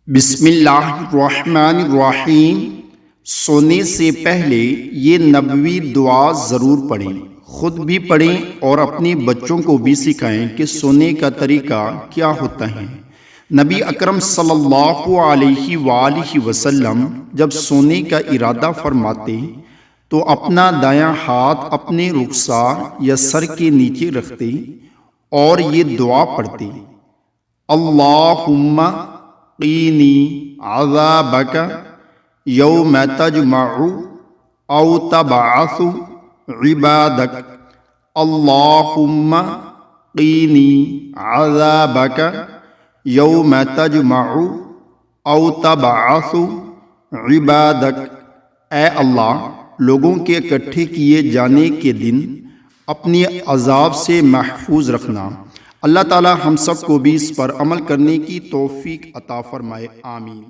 بسم اللہ الرحمن الرحیم۔ سونے سے پہلے یہ نبوی دعا ضرور پڑھیں، خود بھی پڑھیں اور اپنے بچوں کو بھی سکھائیں کہ سونے کا طریقہ کیا ہوتا ہے۔ نبی اکرم صلی اللہ علیہ وآلہ وسلم جب سونے کا ارادہ فرماتے تو اپنا دایاں ہاتھ اپنے رخسار یا سر کے نیچے رکھتے اور یہ دعا پڑھتے: اللہم قینی عذابک یوم تجمع او تبعث عبادک، اللہم قینی عذابک یوم تجمع او تبعث عبادک۔ اے اللہ، لوگوں کے اکٹھے کیے جانے کے دن اپنی عذاب سے محفوظ رکھنا۔ اللہ تعالی ہم سب کو بھی اس پر عمل کرنے کی توفیق عطا فرمائے، آمین۔